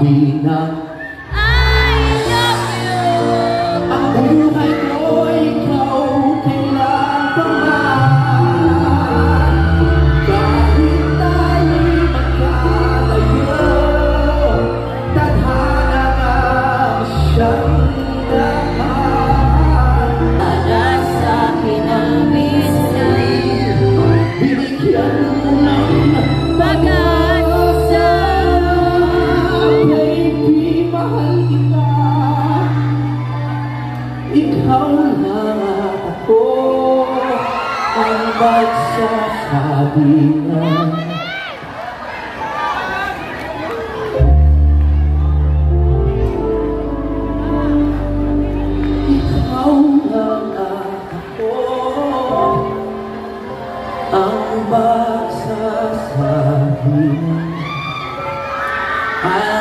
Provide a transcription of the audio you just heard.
magsabi ng I love you. ang buhay ko ikaw kailan pa man. Kahit tayo'y magkalayo, tadhana nga siyang lahat. Para sa akin ang bisay, Binigyan mo ng pag-asa. baby, mahal kita. Ikaw lang ako ang magsasabi ng ikaw lang ako ang magsasabi ng I